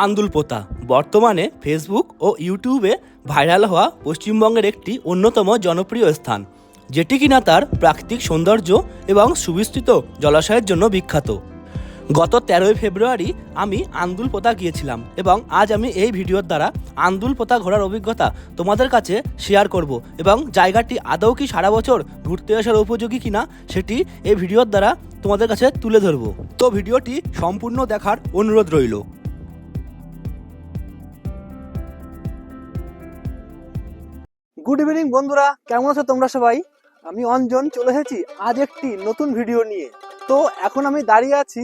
আন্দুলপোতা বর্তমানে ফেসবুক ও ইউটিউবে ভাইরাল হওয়া পশ্চিমবঙ্গের একটি অন্যতম জনপ্রিয় স্থান, যেটি কিনা তার প্রাকৃতিক সৌন্দর্য এবং সুবিস্তৃত জলাশয়ের জন্য বিখ্যাত। গত 13ই ফেব্রুয়ারি আমি আন্দুলপোতা গিয়েছিলাম এবং আজ আমি এই ভিডিওর দ্বারা আন্দুলপোতা ঘোরার অভিজ্ঞতা তোমাদের কাছে শেয়ার করব এবং জায়গাটি আদৌ কি সারা বছর ঘুরতে আসার উপযোগী কিনা সেটি এই ভিডিওর দ্বারা তোমাদের কাছে তুলে ধরব। তো ভিডিওটি সম্পূর্ণ দেখার অনুরোধ রইল। গুড ইভিনিং বন্ধুরা, কেমন আছো তোমরা সবাই? আমি অঞ্জন চলে এসেছি আজ একটি নতুন ভিডিও নিয়ে। তো এখন আমি দাঁড়িয়ে আছি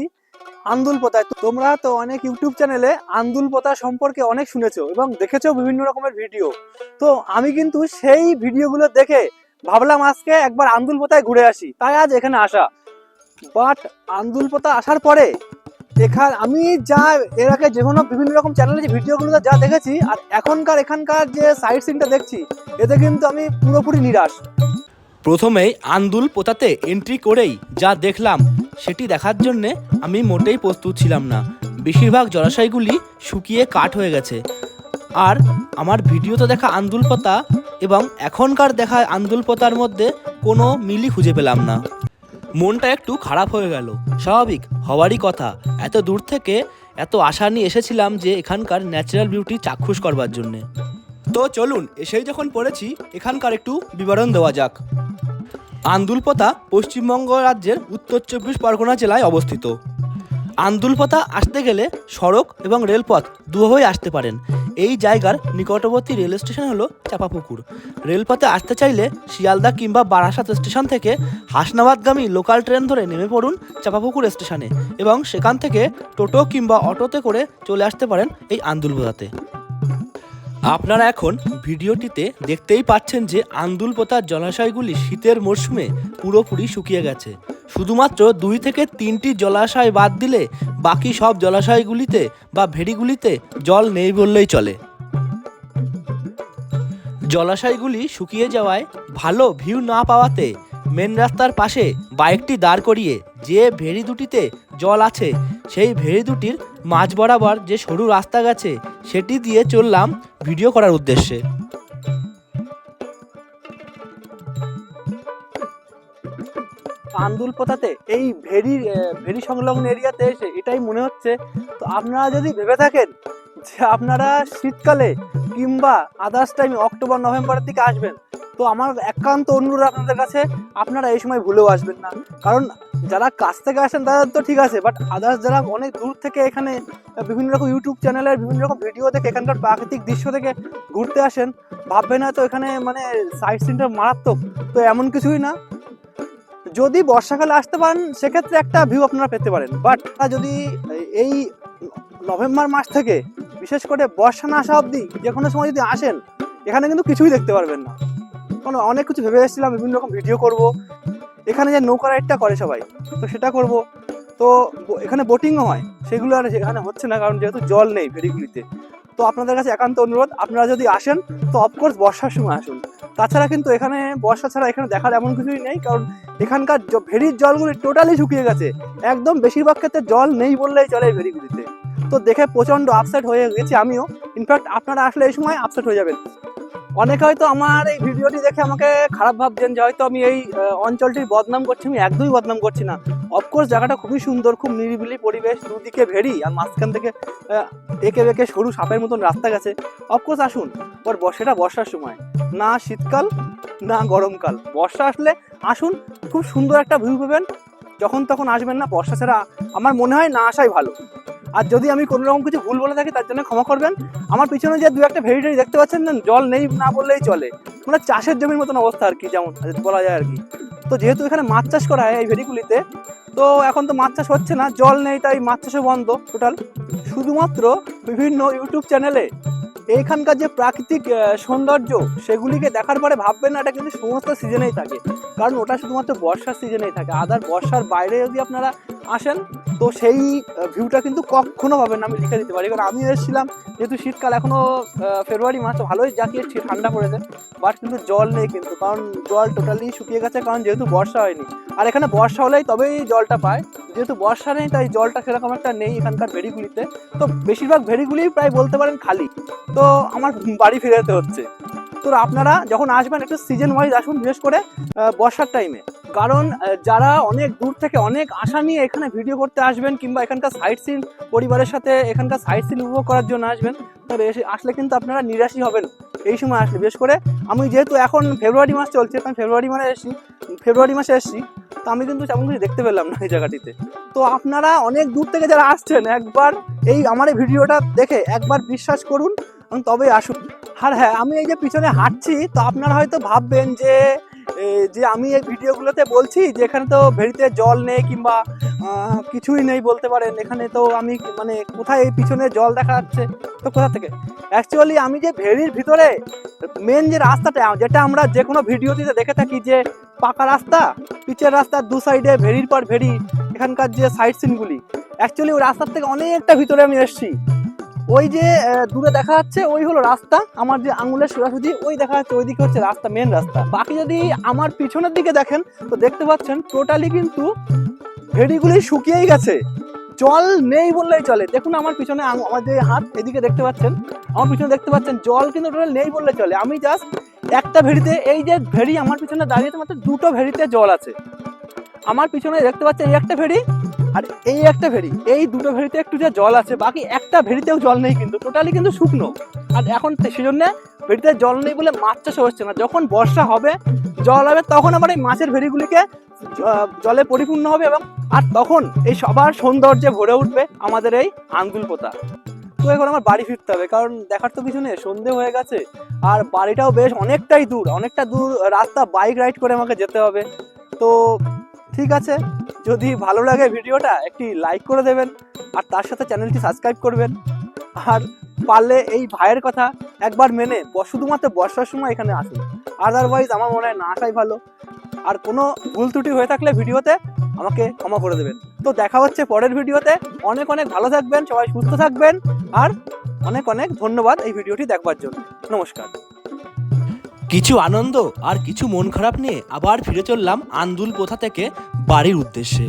আন্দুলপোতায়। তোমরা তো অনেক ইউটিউব চ্যানেলে আন্দুলপোতা সম্পর্কে অনেক শুনেছো এবং দেখেছো বিভিন্ন রকমের ভিডিও। তো আমি কিন্তু সেই ভিডিওগুলো দেখে ভাবলাম আজকে একবার আন্দুলপোতায় ঘুরে আসি, তাই আজ এখানে আসা। বাট আন্দুলপোতা আসার পরে আমি যা এর আগে যে কোনো বিভিন্ন রকম চ্যানেলে যে ভিডিওগুলো যা দেখেছি আর এখানকার যে সাইট সিনটা দেখছি, এতে কিন্তু আমি পুরোপুরি নিরাশ। প্রথমেই আন্দুলপোতাতে এন্ট্রি করেই যা দেখলাম সেটি দেখার জন্যে আমি মোটেই প্রস্তুত ছিলাম না। বেশিরভাগ জলাশয়গুলি শুকিয়ে কাঠ হয়ে গেছে, আর আমার ভিডিওতে দেখা আন্দুলপোতা এবং এখনকার দেখা আন্দুলপোতার মধ্যে কোনো মিলই খুঁজে পেলাম না। মনটা একটু খারাপ হয়ে গেল, স্বাভাবিক হওয়ারই কথা। এত দূর থেকে এত আশা নিয়ে এসেছিলাম যে এখানকার ন্যাচারাল বিউটি চাক্ষুষ করবার জন্যে। তো চলুন, এসেই যখন পড়েছি এখানকার একটু বিবরণ দেওয়া যাক। আন্দুলপোতা পশ্চিমবঙ্গ রাজ্যের উত্তর 24 পরগনা জেলায় অবস্থিত। আন্দুলপোতা আসতে গেলে সড়ক এবং রেলপথ দুভাবেই আসতে পারেন। এই জায়গার নিকটবর্তী রেল স্টেশন হলো চাঁপাপুকুর। রেলপথে আসতে চাইলে শিয়ালদা কিংবা বারাসাত স্টেশন থেকে হাসনাবাদগামী লোকাল ট্রেন ধরে নেমে পড়ুন চাঁপাপুকুর স্টেশনে এবং সেখান থেকে টোটো কিংবা অটোতে করে চলে আসতে পারেন এই আন্দুলপোতাতে। আপনারা এখন ভিডিওটিতে দেখতেই পাচ্ছেন যে আন্দুলপোতার জলাশয়গুলি শীতের মরশুমে পুরোপুরি শুকিয়ে গেছে। শুধুমাত্র 2 থেকে 3টি জলাশয় বাদ দিলে বাকি সব জলাশয়গুলিতে বা ভেড়িগুলিতে জল নেই বললেই চলে। জলাশয়গুলি শুকিয়ে যাওয়ায় ভালো ভিউ না পাওয়াতে মেন রাস্তার পাশে বাইকটি দাঁড় করিয়ে যে ভেড়ি দুটিতে জল আছে সেই ভেড়ি দুটির মাঝ বরাবর যে সরু রাস্তা গেছে সেটি দিয়ে চললাম ভিডিও করার উদ্দেশ্যে। আন্দুলপোতাতে এই ভেরি সংলগ্ন এরিয়াতে এসে এটাই মনে হচ্ছে, তো আপনারা যদি ভেবে থাকেন যে আপনারা শীতকালে কিংবা আদার্স টাইম অক্টোবর নভেম্বরের দিকে আসবেন, তো আমার একান্ত অনুরোধ আপনাদের কাছে, আপনারা এই সময় ভুলেও আসবেন না। কারণ যারা কাছ থেকে আসেন তাদের তো ঠিক আছে, বাট আদার্স যারা অনেক দূর থেকে এখানে বিভিন্ন রকম ইউটিউব চ্যানেলের বিভিন্ন রকম ভিডিও দেখে এখানকার প্রাকৃতিক দৃশ্য থেকে ঘুরতে আসেন, ভাববেন না তো এখানে মানে সাইট সিনটা মারাত্মক। তো এমন কিছুই না। যদি বর্ষাকালে আসতে পারেন সেক্ষেত্রে একটা ভিউ আপনারা পেতে পারেন, বাট যদি এই নভেম্বর মাস থেকে বিশেষ করে বর্ষা না আসা অবধি যে কোনো সময় যদি আসেন, এখানে কিন্তু কিছুই দেখতে পারবেন না। কারণ অনেক কিছু ভেবে এসেছিলাম বিভিন্ন রকম ভিডিও করব, এখানে যে নৌকা রাইডটা করে সবাই, তো সেটা করব। তো এখানে বোটিংও হয়, সেগুলো আর এখানে হচ্ছে না কারণ যেহেতু জল নেই ভেড়িগুলিতে। তো আপনাদের কাছে একান্ত অনুরোধ, আপনারা যদি আসেন তো অফকোর্স বর্ষার সময় আসুন। তাছাড়া কিন্তু এখানে বর্ষা ছাড়া এখানে দেখার এমন কিছুই নেই, কারণ এখানকার ভেড়ির জলগুলি টোটালি শুকিয়ে গেছে, একদম বেশিরভাগ ক্ষেত্রে জল নেই বললেই চলে এই ভেড়িগুলিতে। তো দেখে প্রচণ্ড আপসেট হয়ে গেছি আমিও। ইনফ্যাক্ট আপনারা আসলে এই সময় আপসেট হয়ে যাবেন। অনেকে হয়তো আমার এই ভিডিওটি দেখে আমাকে খারাপ ভাবছেন যে হয়তো আমি এই অঞ্চলটির বদনাম করছি। আমি একদমই বদনাম করছি না। অফকোর্স জায়গাটা খুবই সুন্দর, খুব নিরিবিলি পরিবেশ, দুদিকে ভেড়ি আর মাঝখান থেকে এঁকে বেঁকে সরু সাপের মতন রাস্তা গেছে। অফকোর্স আসুন, সেটা বর্ষার সময়, না শীতকাল না গরমকাল। বর্ষা আসলে আসুন, খুব সুন্দর একটা ভিউ পাবেন। যখন তখন আসবেন না, বর্ষা ছাড়া আমার মনে হয় না আসাই ভালো। আর যদি আমি কোনো রকম কিছু ভুল বলে থাকি তার জন্য ক্ষমা করবেন। আমার পিছনে যে 2-1টা ভেড়ি দেখতে পাচ্ছেন না, জল নেই না বললেই চলে, মানে চাষের জমির মতন অবস্থা আর কি, যেমন বলা যায় আর কি। তো যেহেতু এখানে মাছ চাষ করা হয় এই ভেড়িগুলিতে, তো এখন তো মাছ চাষ হচ্ছে না, জল নেই, তাই মাছ চাষও বন্ধ টোটাল। শুধুমাত্র বিভিন্ন ইউটিউব চ্যানেলে এইখানকার যে প্রাকৃতিক সৌন্দর্য সেগুলিকে দেখার পরে ভাববেন না এটা কিন্তু সমস্ত সিজনেই থাকে, কারণ ওটা শুধুমাত্র বর্ষার সিজনেই থাকে। আদার বর্ষার বাইরে যদি আপনারা আসেন, তো সেই ভিউটা কিন্তু কখনো পাবেন না, আমি লিখে দিতে পারি। কারণ আমি এসেছিলাম, যেহেতু শীতকাল এখনো ফেব্রুয়ারি মাস, ভালোই জাকিয়েছি, ঠান্ডা পড়েছে, বাট কিন্তু জল নেই কিন্তু, কারণ জল টোটালি শুকিয়ে গেছে, কারণ যেহেতু বর্ষা হয়নি। আর এখানে বর্ষা হলেই তবেই জলটা পায়, যেহেতু বর্ষা নেই তাই জলটা সেরকম একটা নেই এখানকার ভেড়িগুলিতে। তো বেশিরভাগ ভেড়িগুলি প্রায় বলতে পারেন খালি, তো আমার বাড়ি ফিরে যেতে হচ্ছে। তো আপনারা যখন আসবেন একটু সিজন ওয়াইজ আসুন, বিশেষ করে বর্ষার টাইমে, কারণ যারা অনেক দূর থেকে অনেক আশা নিয়ে এখানে ভিডিও করতে আসবেন, কিংবা এখানকার সাইট সিন পরিবারের সাথে এখানকার সাইট সিন উপভোগ করার জন্য আসবেন, তো আসলে কিন্তু আপনারা নিরাশই হবেন এই সময় আসলে। বিশেষ করে আমি যেহেতু এখন ফেব্রুয়ারি মাস চলছে, কারণ ফেব্রুয়ারি মাসে এসেছি, তো আমি কিন্তু তেমন কিছু দেখতে পেলাম না এই জায়গাটিতে। তো আপনারা অনেক দূর থেকে যারা আসছেন, একবার এই আমার এই ভিডিওটা দেখে একবার বিশ্বাস করুন, তবেই আসুন। আর হ্যাঁ, আমি এই যে পিছনে হাঁটছি, তো আপনারা হয়তো ভাববেন যে আমি এই ভিডিওগুলোতে বলছি যে এখানে তো ভেড়িতে জল নেই, কিংবা কিছুই নেই বলতে পারেন এখানে, তো আমি মানে কোথায় এই পিছনে জল দেখা যাচ্ছে, তো কোথা থেকে? অ্যাকচুয়ালি আমি যে ভেড়ির ভিতরে মেন যে রাস্তাটা, যেটা আমরা যে কোনো ভিডিওতে দেখে থাকি, যে পাকা রাস্তা, পিচের রাস্তার দু সাইডে ভেড়ির পর ভেড়ি, এখানকার যে সাইড সিনগুলি, অ্যাকচুয়ালি ওই রাস্তার থেকে অনেকটা ভিতরে আমি এসেছি। ওই যে দূরে দেখা যাচ্ছে ওই হলো রাস্তা, আমার যে আঙুলের সোজাসুজি ওই দেখা যাচ্ছে, ওইদিকে হচ্ছে রাস্তা, মেন রাস্তা। বাকি যদি আমার পিছনের দিকে দেখেন, তো দেখতে পাচ্ছেন টোটালি কিন্তু ভেড়িগুলি শুকিয়েই গেছে, জল নেই বললেই চলে। দেখুন আমার পিছনে, আমার যে হাত এদিকে দেখতে পাচ্ছেন, আমার পিছনে দেখতে পাচ্ছেন জল কিন্তু টোটাল নেই বললে চলে। আমি জাস্ট একটা ভেড়িতে, এই যে ভেড়ি আমার পিছনে দাঁড়িয়েছে, মাত্র দুটো ভেড়িতে জল আছে। আমার পিছনে দেখতে পাচ্ছেন এই একটা ভেড়ি আর এই একটা ভেড়ি, এই দুটো ভেড়িতে একটু যে জল আছে, বাকি একটা ভেড়িতেও জল নেই কিন্তু, টোটালি কিন্তু শুকনো। আর এখন সেজন্য ভেড়িতে জল নেই বলে মাছ চাষ হচ্ছে না। যখন বর্ষা হবে, জল হবে, তখন আবার এই মাছের ভেড়িগুলিকে জলে পরিপূর্ণ হবে, এবং আর তখন এই সবার সৌন্দর্যে ভরে উঠবে আমাদের এই আন্দুল পোতা। তো এখন আমার বাড়ি ফিরতে হবে, কারণ দেখার তো কিছু নেই, সন্ধে হয়ে গেছে, আর বাড়িটাও বেশ অনেকটাই দূর, অনেকটা দূর রাস্তা, বাইক রাইড করে আমাকে যেতে হবে। তো ঠিক আছে, যদি ভালো লাগে ভিডিওটা একটি লাইক করে দেবেন, আর তার সাথে চ্যানেলটি সাবস্ক্রাইব করবেন, আর পারলে এই ভাইয়ের কথা একবার মেনে শুধুমাত্র বর্ষার সময় এখানে আসুন, আদারওয়াইজ আমার মনে হয় না আসাই ভালো। আর কোনো ভুল ত্রুটি হয়ে থাকলে ভিডিওতে আমাকে ক্ষমা করে দেবেন। তো দেখা হচ্ছে পরের ভিডিওতে। অনেক অনেক ভালো থাকবেন, সবাই সুস্থ থাকবেন, আর অনেক অনেক ধন্যবাদ এই ভিডিওটি দেখবার জন্য। নমস্কার। কিছু আনন্দ আর কিছু মন খারাপ নিয়ে আবার ফিরে চললাম আন্দুল পোথা থেকে বাড়ির উদ্দেশ্যে।